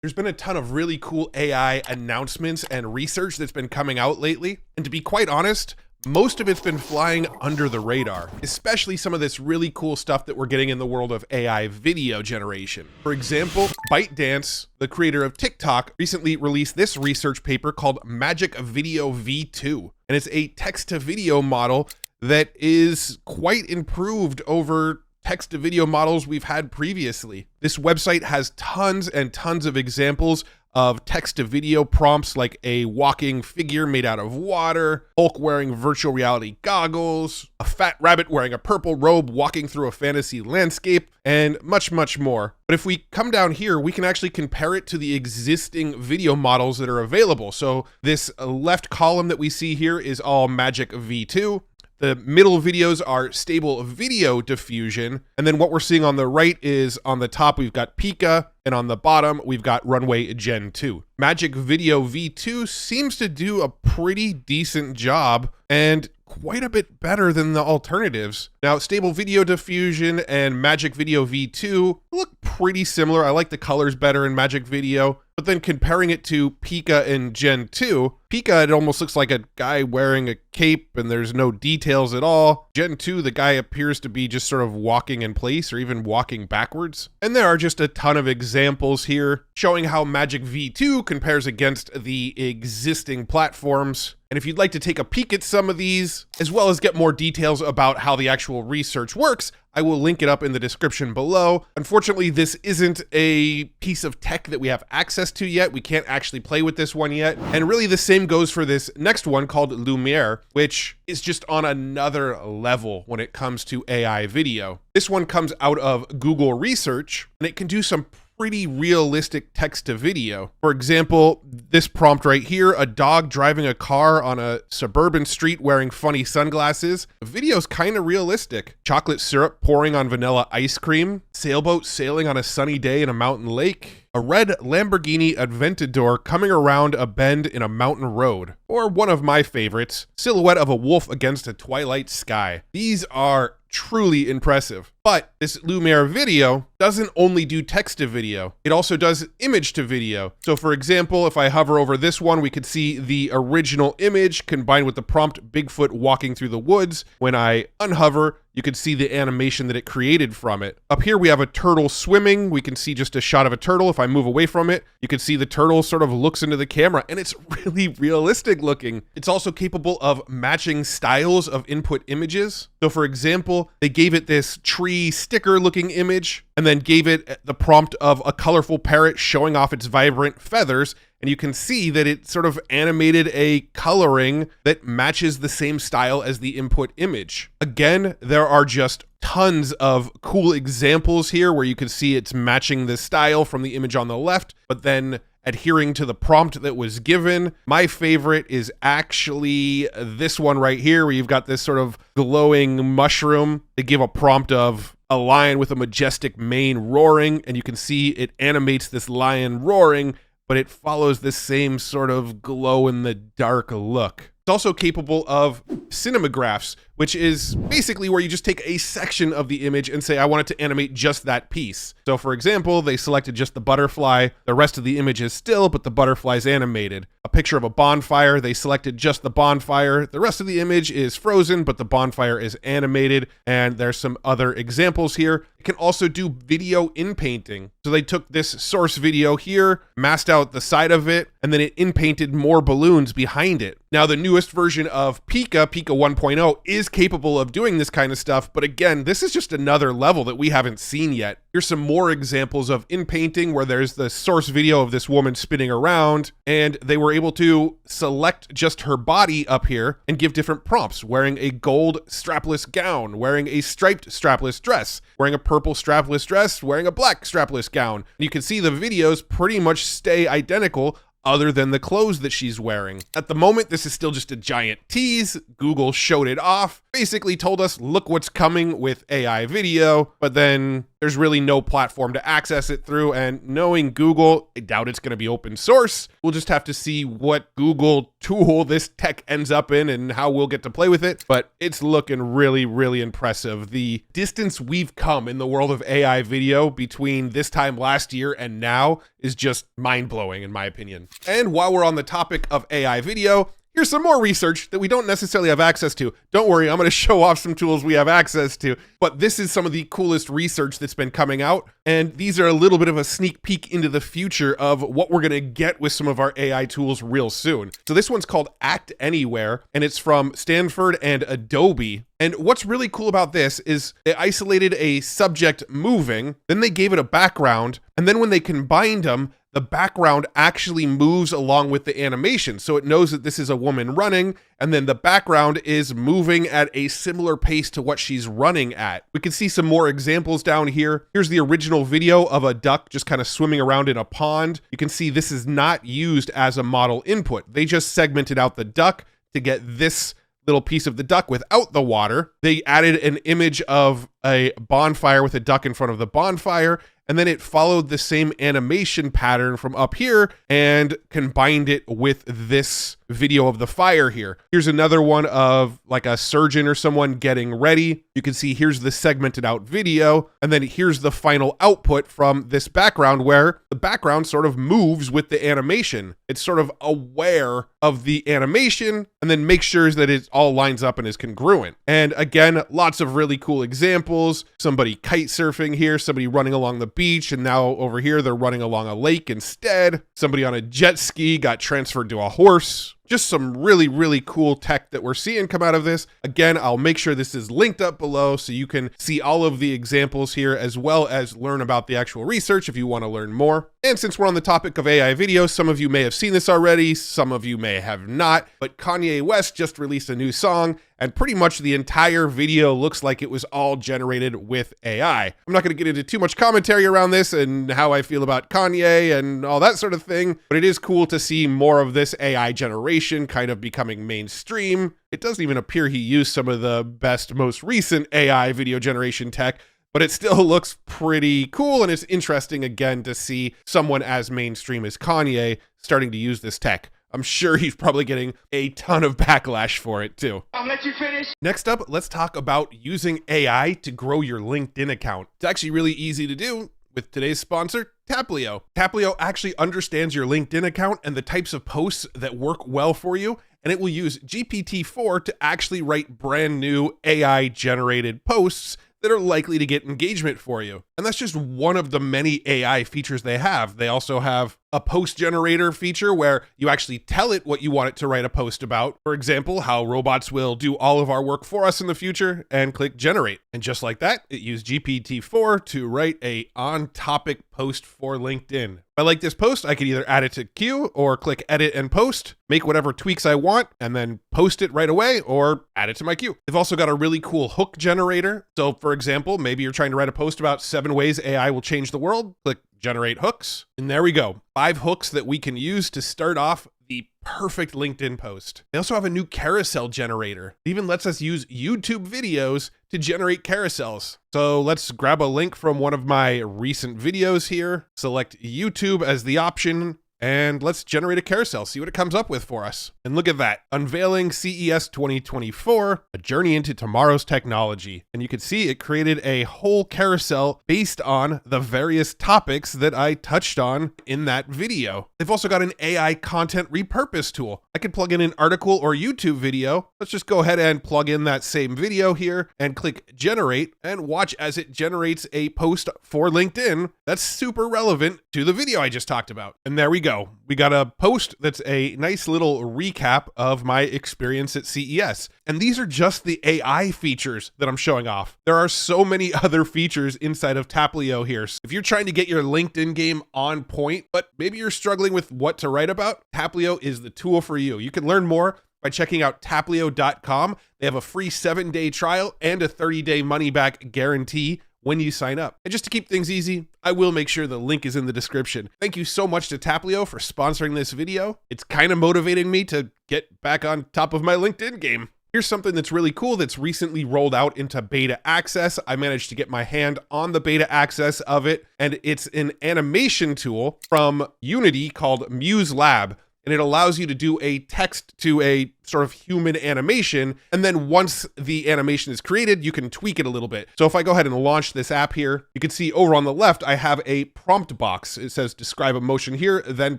There's been a ton of really cool AI announcements and research that's been coming out lately. And to be quite honest, most of it's been flying under the radar, especially some of this really cool stuff that we're getting in the world of AI video generation. For example, ByteDance, the creator of TikTok, recently released this research paper called Magic Video V2. And it's a text-to-video model that is quite improved over text-to-video models we've had previously. This website has tons and tons of examples of text-to-video prompts like a walking figure made out of water, Hulk wearing virtual reality goggles, a fat rabbit wearing a purple robe walking through a fantasy landscape, and much, much more. But if we come down here, we can actually compare it to the existing video models that are available. So this left column that we see here is all Magic V2. The middle videos are Stable Video Diffusion. And then what we're seeing on the right is on the top, we've got Pika, and on the bottom, we've got Runway Gen 2. Magic Video V2 seems to do a pretty decent job and quite a bit better than the alternatives. Now, Stable Video Diffusion and Magic Video V2 look pretty similar. I like the colors better in Magic Video. But then comparing it to Pika and Gen 2, Pika, it almost looks like a guy wearing a cape and there's no details at all. Gen 2, the guy appears to be just sort of walking in place or even walking backwards. And there are just a ton of examples here showing how Magic V2 compares against the existing platforms. And if you'd like to take a peek at some of these, as well as get more details about how the actual research works, I will link it up in the description below. Unfortunately, this isn't a piece of tech that we have access to yet. We can't actually play with this one yet. And really the same goes for this next one called Lumiere, which is just on another level when it comes to AI video. This one comes out of Google Research, and it can do some pretty realistic text to video. For example, this prompt right here, a dog driving a car on a suburban street wearing funny sunglasses. The video's kind of realistic. Chocolate syrup pouring on vanilla ice cream, sailboat sailing on a sunny day in a mountain lake, a red Lamborghini Aventador coming around a bend in a mountain road, or one of my favorites, silhouette of a wolf against a twilight sky. These are truly impressive. But this Lumiere video doesn't only do text to video, it also does image to video. So for example, if I hover over this one, we could see the original image combined with the prompt Bigfoot walking through the woods. When I unhover, you can see the animation that it created from it. Up here, we have a turtle swimming. We can see just a shot of a turtle. If I move away from it, you can see the turtle sort of looks into the camera, and it's really realistic looking. It's also capable of matching styles of input images. So for example, they gave it this tree sticker looking image and then gave it the prompt of a colorful parrot showing off its vibrant feathers. And you can see that it sort of animated a coloring that matches the same style as the input image. Again, there are just tons of cool examples here where you can see it's matching the style from the image on the left, but then adhering to the prompt that was given. My favorite is actually this one right here, where you've got this sort of glowing mushroom. They give a prompt of a lion with a majestic mane roaring, and you can see it animates this lion roaring, but it follows the same sort of glow-in-the-dark look. It's also capable of cinemagraphs, which is basically where you just take a section of the image and say, I want it to animate just that piece. So for example, they selected just the butterfly. The rest of the image is still, but the butterfly's animated. A picture of a bonfire, they selected just the bonfire. The rest of the image is frozen, but the bonfire is animated. And there's some other examples here. It can also do video inpainting. So they took this source video here, masked out the side of it, and then it inpainted more balloons behind it. Now, the newest version of Pika 1.0, is capable of doing this kind of stuff, but again, this is just another level that we haven't seen yet. Here's some more examples of inpainting where there's the source video of this woman spinning around, and they were able to select just her body up here and give different prompts, wearing a gold strapless gown, wearing a striped strapless dress, wearing a purple strapless dress, wearing a black strapless gown. And you can see the videos pretty much stay identical other than the clothes that she's wearing. At the moment, this is still just a giant tease. Google showed it off, basically told us, look what's coming with AI video, but then There's really no platform to access it through, and knowing Google, I doubt it's going to be open source. We'll just have to see what Google tool this tech ends up in and how we'll get to play with it, but it's looking really, really impressive. The distance we've come in the world of AI video between this time last year and now is just mind-blowing in my opinion. And while we're on the topic of AI video, here's some more research that we don't necessarily have access to. Don't worry, I'm going to show off some tools we have access to, but this is some of the coolest research that's been coming out. And these are a little bit of a sneak peek into the future of what we're going to get with some of our AI tools real soon. So this one's called ActAnywhere, and it's from Stanford and Adobe. And what's really cool about this is they isolated a subject moving, then they gave it a background, and then when they combined them, the background actually moves along with the animation. So it knows that this is a woman running, and then the background is moving at a similar pace to what she's running at. We can see some more examples down here. Here's the original video of a duck just kind of swimming around in a pond. You can see this is not used as a model input. They just segmented out the duck to get this little piece of the duck without the water. They added an image of a bonfire with a duck in front of the bonfire, and then it followed the same animation pattern from up here and combined it with this video of the fire here. Here's another one of like a surgeon or someone getting ready. You can see here's the segmented out video, and then here's the final output from this background where the background sort of moves with the animation. It's sort of aware of the animation and then makes sure that it all lines up and is congruent. And again, lots of really cool examples. Somebody kite surfing here, somebody running along the beach, and now over here they're running along a lake instead. Somebody on a jet ski got transferred to a horse. Just some really, really cool tech that we're seeing come out of this. Again, I'll make sure this is linked up below so you can see all of the examples here as well as learn about the actual research if you want to learn more. And since we're on the topic of AI video, some of you may have seen this already, some of you may have not, but Kanye West just released a new song, and pretty much the entire video looks like it was all generated with AI. I'm not going to get into too much commentary around this and how I feel about Kanye and all that sort of thing, but it is cool to see more of this AI generation kind of becoming mainstream. It doesn't even appear he used some of the best, most recent AI video generation tech, but it still looks pretty cool, and it's interesting again to see someone as mainstream as Kanye starting to use this tech. I'm sure he's probably getting a ton of backlash for it too. I'll let you finish. Next up, let's talk about using AI to grow your LinkedIn account. It's actually really easy to do with today's sponsor, Taplio. Taplio actually understands your LinkedIn account and the types of posts that work well for you, and it will use GPT-4 to actually write brand new AI generated posts that are likely to get engagement for you. And that's just one of the many AI features they have. They also have a post generator feature where you actually tell it what you want it to write a post about. For example, how robots will do all of our work for us in the future, and click generate. And just like that, it used GPT-4 to write a on-topic post for LinkedIn. If I like this post, I could either add it to queue or click edit and post, make whatever tweaks I want, and then post it right away or add it to my queue. They've also got a really cool hook generator. So for example, maybe you're trying to write a post about 7 ways AI will change the world. Click generate hooks. And there we go. 5 hooks that we can use to start off the perfect LinkedIn post. They also have a new carousel generator. It even lets us use YouTube videos to generate carousels. So let's grab a link from one of my recent videos here, select YouTube as the option, and let's generate a carousel, see what it comes up with for us. And look at that, unveiling CES 2024, a journey into tomorrow's technology. And you can see it created a whole carousel based on the various topics that I touched on in that video. They've also got an AI content repurpose tool. I could plug in an article or YouTube video. Let's just go ahead and plug in that same video here and click generate and watch as it generates a post for LinkedIn that's super relevant to the video I just talked about. And there we go. We got a post that's a nice little recap of my experience at CES. And these are just the AI features that I'm showing off. There are so many other features inside of Taplio here. So if you're trying to get your LinkedIn game on point, but maybe you're struggling with what to write about, Taplio is the tool for you. You can learn more by checking out taplio.com. They have a free 7-day trial and a 30-day money-back guarantee when you sign up. And just to keep things easy, I will make sure the link is in the description. Thank you so much to Taplio for sponsoring this video. It's kind of motivating me to get back on top of my LinkedIn game. Here's something that's really cool that's recently rolled out into beta access. I managed to get my hand on the beta access of it, and it's an animation tool from Unity called MuseLab. And it allows you to do a text to a sort of human animation. And then once the animation is created, you can tweak it a little bit. So if I go ahead and launch this app here, you can see over on the left, I have a prompt box. It says describe a motion here, then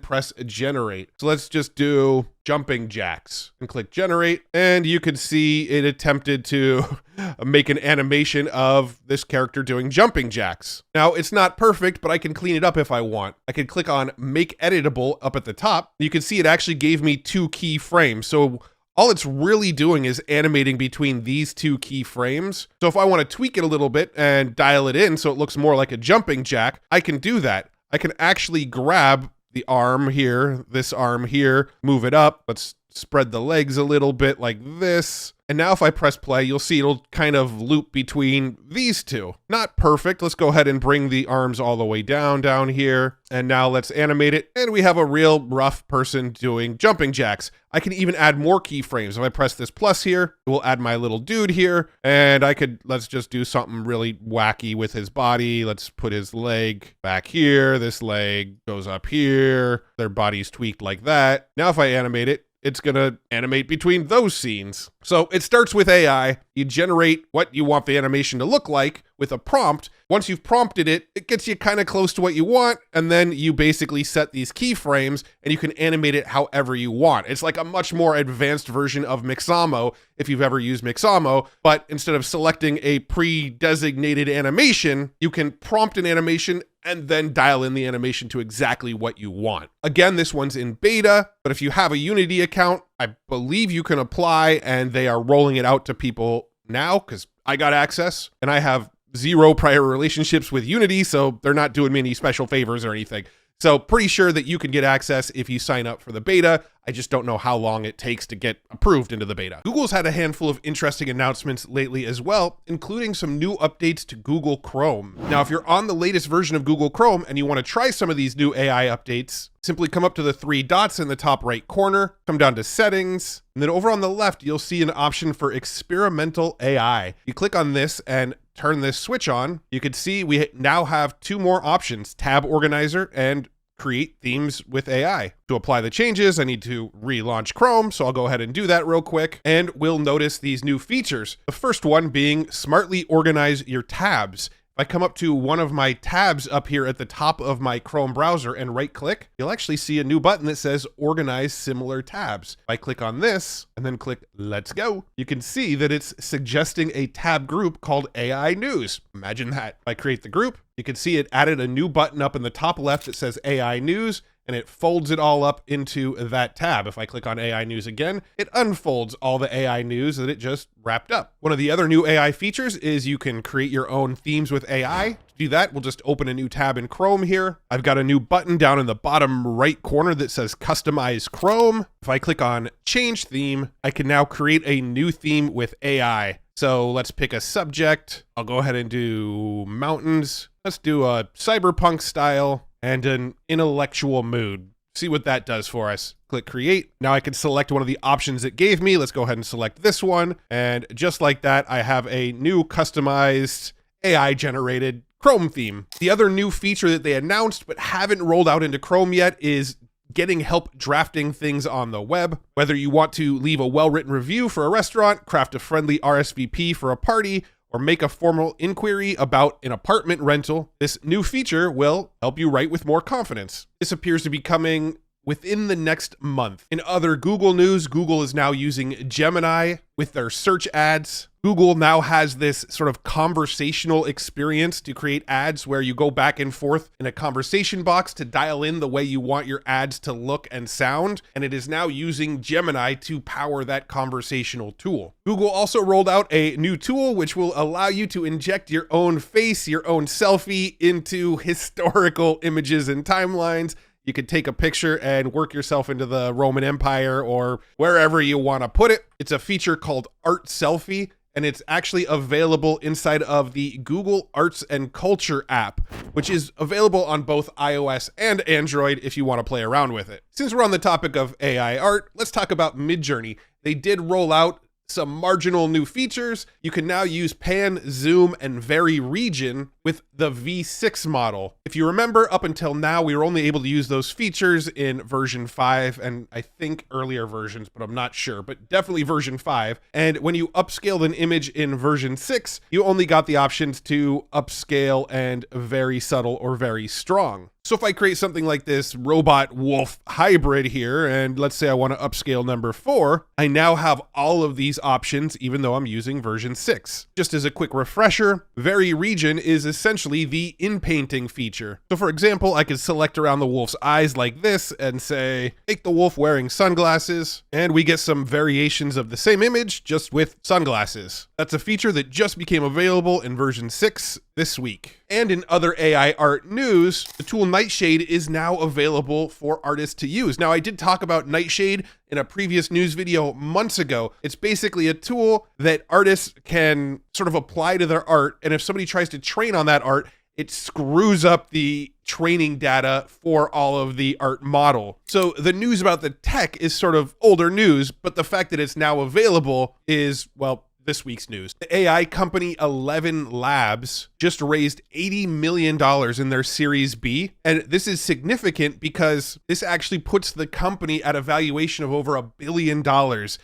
press generate. So let's just do jumping jacks and click generate. And you can see it attempted to make an animation of this character doing jumping jacks. Now it's not perfect, but I can clean it up if I want. I can click on make editable up at the top. You can see it actually gave me 2 keyframes. So all it's really doing is animating between these 2 keyframes. So if I want to tweak it a little bit and dial it in so it looks more like a jumping jack, I can do that. I can actually grab the arm here, this arm here, move it up. Let's spread the legs a little bit like this. And now if I press play, you'll see it'll kind of loop between these 2. Not perfect. Let's go ahead and bring the arms all the way down here. And now let's animate it. And we have a real rough person doing jumping jacks. I can even add more keyframes. If I press this plus here, it will add my little dude here. And let's just do something really wacky with his body. Let's put his leg back here. This leg goes up here. Their body's tweaked like that. Now if I animate it, it's going to animate between those scenes. So it starts with AI. You generate what you want the animation to look like with a prompt. Once you've prompted it, it gets you kind of close to what you want. And then you basically set these keyframes and you can animate it however you want. It's like a much more advanced version of Mixamo if you've ever used Mixamo. But instead of selecting a pre-designated animation, you can prompt an animation and then dial in the animation to exactly what you want. Again, this one's in beta, but if you have a Unity account, I believe you can apply, and they are rolling it out to people now because I got access and I have 0 prior relationships with Unity, so they're not doing me any special favors or anything. So pretty sure that you can get access if you sign up for the beta. I just don't know how long it takes to get approved into the beta. Google's had a handful of interesting announcements lately as well, including some new updates to Google Chrome. Now, if you're on the latest version of Google Chrome and you want to try some of these new AI updates, simply come up to the 3 dots in the top right corner, come down to settings, and then over on the left, you'll see an option for experimental AI. You click on this and turn this switch on. You can see we now have 2 more options, Tab Organizer and Create Themes with AI. To apply the changes, I need to relaunch Chrome, so I'll go ahead and do that real quick, and we'll notice these new features. The first one being smartly organize your tabs. If I come up to one of my tabs up here at the top of my Chrome browser and right click, you'll actually see a new button that says organize similar tabs. If I click on this and then click let's go, you can see that it's suggesting a tab group called AI News. Imagine that. If I create the group, you can see it added a new button up in the top left that says AI News, and it folds it all up into that tab. If I click on AI News again, it unfolds all the AI news that it just wrapped up. One of the other new AI features is you can create your own themes with AI. To do that, we'll just open a new tab in Chrome here. I've got a new button down in the bottom right corner that says Customize Chrome. If I click on Change Theme, I can now create a new theme with AI. So let's pick a subject. I'll go ahead and do mountains. Let's do a cyberpunk style and an intellectual mood. See what that does for us. Click create. Now I can select one of the options it gave me. Let's go ahead and select this one. And just like that, I have a new customized AI generated Chrome theme. The other new feature that they announced but haven't rolled out into Chrome yet is getting help drafting things on the web. Whether you want to leave a well-written review for a restaurant, craft a friendly RSVP for a party, or make a formal inquiry about an apartment rental, this new feature will help you write with more confidence. This appears to be coming within the next month. In other Google news, Google is now using Gemini with their search ads. Google now has this sort of conversational experience to create ads where you go back and forth in a conversation box to dial in the way you want your ads to look and sound. And it is now using Gemini to power that conversational tool. Google also rolled out a new tool which will allow you to inject your own face, your own selfie into historical images and timelines. You could take a picture and work yourself into the Roman Empire or wherever you want to put it. It's a feature called Art Selfie, and it's actually available inside of the Google Arts and Culture app, which is available on both iOS and Android if you want to play around with it. Since we're on the topic of AI art, let's talk about MidJourney. They did roll out Some marginal new features: you can now use pan, zoom, and vary region with the V6 model. If you remember, up until now, we were only able to use those features in version 5 and I think earlier versions, but I'm not sure, but definitely version 5. And when you upscaled an image in version 6, you only got the options to upscale and very subtle or very strong. So if I create something like this robot wolf hybrid here, and let's say I want to upscale number 4, I now have all of these options, even though I'm using version 6. Just as a quick refresher, vary region is essentially the inpainting feature. So for example, I could select around the wolf's eyes like this and say, make the wolf wearing sunglasses, and we get some variations of the same image, just with sunglasses. That's a feature that just became available in version 6 this week. And in other AI art news, the tool Nightshade is now available for artists to use. Now, I did talk about Nightshade in a previous news video months ago. It's basically a tool that artists can sort of apply to their art, and if somebody tries to train on that art, it screws up the training data for all of the art model. So the news about the tech is sort of older news, but the fact that it's now available is, well, this week's news. The AI company ElevenLabs just raised $80 million in their Series B. And this is significant because this actually puts the company at a valuation of over $1 billion,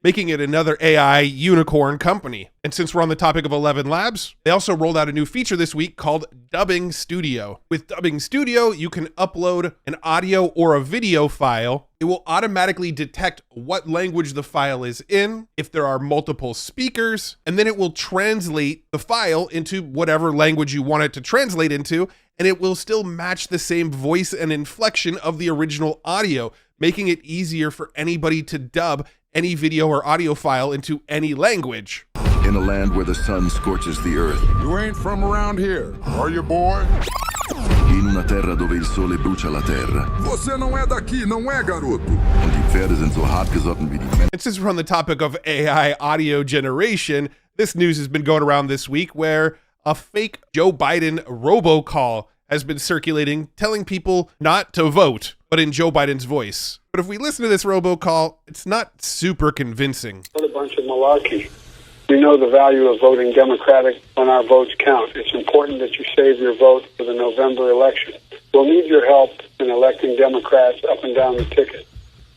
making it another AI unicorn company. And since we're on the topic of ElevenLabs, they also rolled out a new feature this week called Dubbing Studio. With Dubbing Studio, you can upload an audio or a video file. It will automatically detect what language the file is in, if there are multiple speakers, and then it will translate the file into whatever language you want it to translate into, and it will still match the same voice and inflection of the original audio, making it easier for anybody to dub any video or audio file into any language. In a land where the sun scorches the earth. You ain't from around here, are you, boy? In una terra dove il sole brucia la terra. Você não é daqui, não é, garoto? Und die Pferde sind so hart gesotten wie die Menschen. And since we're on the topic of AI audio generation, this news has been going around this week where a fake Joe Biden robocall has been circulating, telling people not to vote, but in Joe Biden's voice. But if we listen to this robocall, it's not super convincing. What a bunch of malarkey. We know the value of voting Democratic when our votes count. It's important that you save your vote for the November election. We'll need your help in electing Democrats up and down the ticket.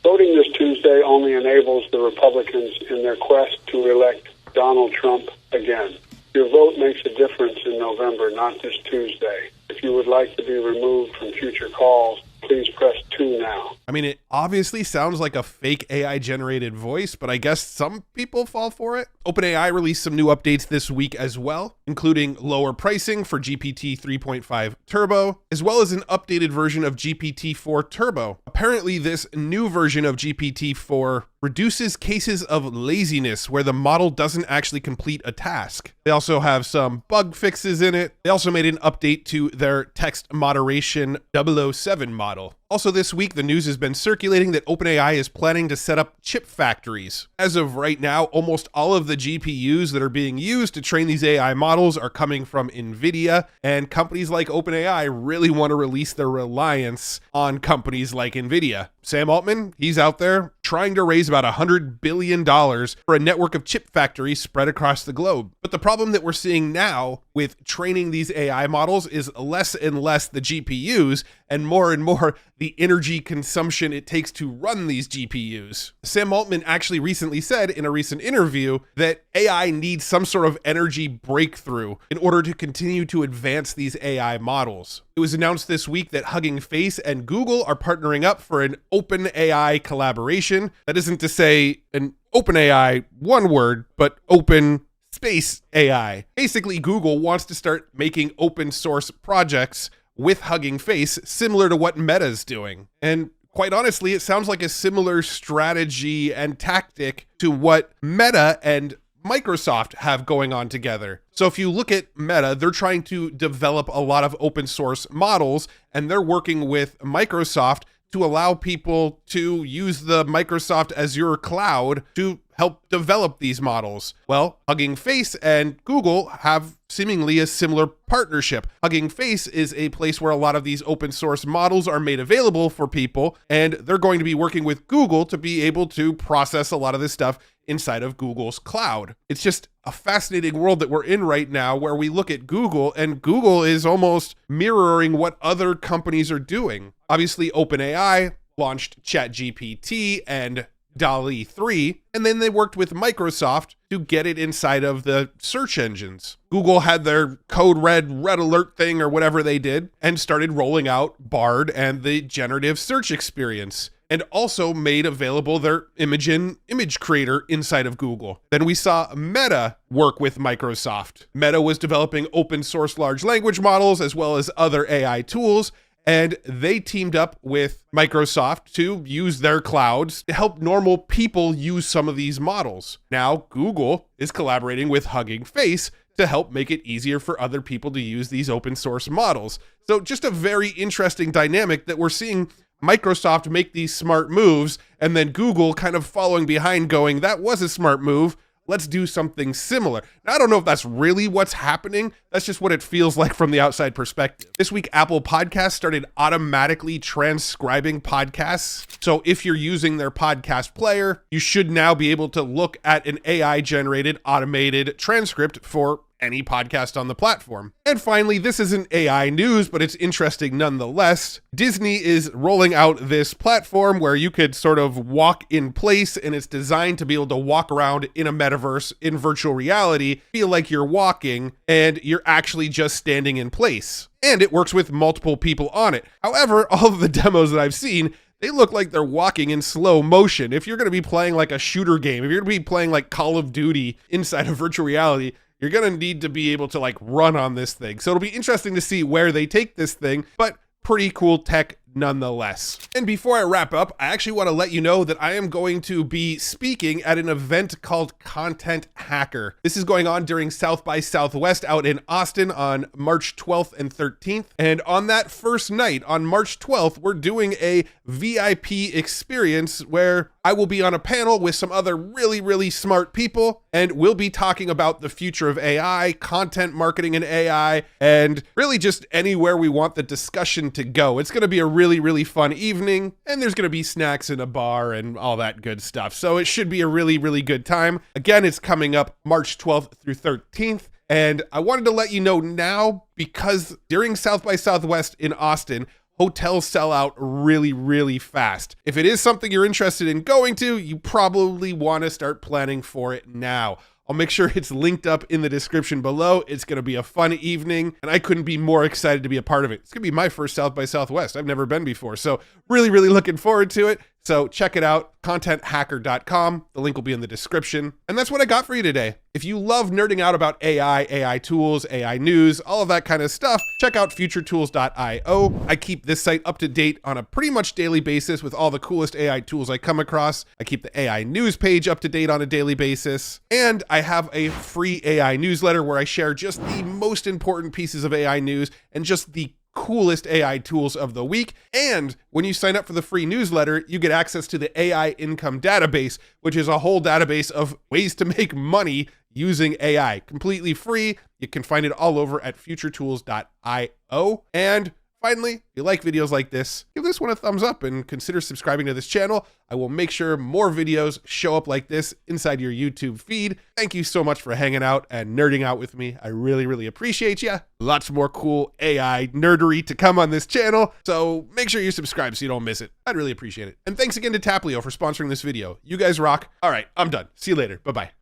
Voting this Tuesday only enables the Republicans in their quest to elect Donald Trump again. Your vote makes a difference in November, not this Tuesday. If you would like to be removed from future calls, please press 2 now. I mean, it obviously sounds like a fake AI generated voice, but I guess some people fall for it. OpenAI released some new updates this week as well, including lower pricing for GPT 3.5 Turbo, as well as an updated version of GPT-4 Turbo. Apparently, this new version of GPT-4 reduces cases of laziness where the model doesn't actually complete a task. They also have some bug fixes in it. They also made an update to their text moderation 007 model. Also this week, the news has been circulating that OpenAI is planning to set up chip factories. As of right now, almost all of the GPUs that are being used to train these AI models are coming from NVIDIA, and companies like OpenAI really want to release their reliance on companies like NVIDIA. Sam Altman, he's out there trying to raise about $100 billion for a network of chip factories spread across the globe. But the problem that we're seeing now with training these AI models is less and less the GPUs and more the energy consumption it takes to run these GPUs. Sam Altman actually recently said in a recent interview that AI needs some sort of energy breakthrough in order to continue to advance these AI models. It was announced this week that Hugging Face and Google are partnering up for an OpenAI collaboration. That isn't to say an OpenAI, one word, but open space AI. Basically, Google wants to start making open source projects with Hugging Face, similar to what Meta's doing. And quite honestly, it sounds like a similar strategy and tactic to what Meta and Microsoft have going on together. So if you look at Meta, they're trying to develop a lot of open source models, and they're working with Microsoft to allow people to use the Microsoft Azure cloud to help develop these models. Well, Hugging Face and Google have seemingly a similar partnership. Hugging Face is a place where a lot of these open source models are made available for people, and they're going to be working with Google to be able to process a lot of this stuff inside of Google's cloud. It's just a fascinating world that we're in right now where we look at Google and Google is almost mirroring what other companies are doing. Obviously, OpenAI launched ChatGPT and DALL-E 3, and then they worked with Microsoft to get it inside of the search engines. Google had their code red alert thing or whatever they did and started rolling out Bard and the generative search experience, and also made available their image creator inside of Google. Then we saw Meta work with Microsoft. Meta was developing open source large language models as well as other AI tools, and they teamed up with Microsoft to use their clouds to help normal people use some of these models. Now, Google is collaborating with Hugging Face to help make it easier for other people to use these open source models. So just a very interesting dynamic that we're seeing Microsoft make these smart moves, and then Google kind of following behind going, that was a smart move. Let's do something similar. Now, I don't know if that's really what's happening. That's just what it feels like from the outside perspective. This week, Apple Podcasts started automatically transcribing podcasts. So if you're using their podcast player, you should now be able to look at an AI-generated automated transcript for any podcast on the platform. And finally, this isn't AI news, but it's interesting nonetheless. Disney is rolling out this platform where you could sort of walk in place, and it's designed to be able to walk around in a metaverse in virtual reality, feel like you're walking, and you're actually just standing in place. And it works with multiple people on it. However, all of the demos that I've seen, they look like they're walking in slow motion. If you're going to be playing like a shooter game, if you're going to be playing like Call of Duty inside of virtual reality, you're going to need to be able to like run on this thing. So it'll be interesting to see where they take this thing, but pretty cool tech nonetheless. And before I wrap up, I actually want to let you know that I am going to be speaking at an event called Content Hacker. This is going on during South by Southwest out in Austin on March 12th and 13th. And on that first night, on March 12th, we're doing a VIP experience where I will be on a panel with some other really smart people, and we'll be talking about the future of AI, content marketing and AI, and really just anywhere we want the discussion to go. It's going to be a really fun evening, and there's going to be snacks in a bar and all that good stuff. So it should be a really good time. Again, it's coming up March 12th through 13th. And I wanted to let you know now because during South by Southwest in Austin, hotels sell out really fast. If it is something you're interested in going to, you probably want to start planning for it now. I'll make sure it's linked up in the description below. It's going to be a fun evening, and I couldn't be more excited to be a part of it. It's going to be my first South by Southwest. I've never been before, so really looking forward to it. So check it out, contenthacker.com. The link will be in the description. And that's what I got for you today. If you love nerding out about AI tools, AI news, all of that kind of stuff, check out futuretools.io. I keep this site up to date on a pretty much daily basis with all the coolest AI tools I come across. I keep the AI news page up to date on a daily basis. And I have a free AI newsletter where I share just the most important pieces of AI news and just the coolest AI tools of the week. And when you sign up for the free newsletter, you get access to the AI income database, which is a whole database of ways to make money using AI, completely free. You can find it all over at futuretools.io. And finally, if you like videos like this, give this one a thumbs up and consider subscribing to this channel. I will make sure more videos show up like this inside your YouTube feed. Thank you so much for hanging out and nerding out with me. I really appreciate you. Lots more cool AI nerdery to come on this channel, so make sure you subscribe so you don't miss it. I'd really appreciate it. And thanks again to Taplio for sponsoring this video. You guys rock. All right, I'm done. See you later. Bye-bye.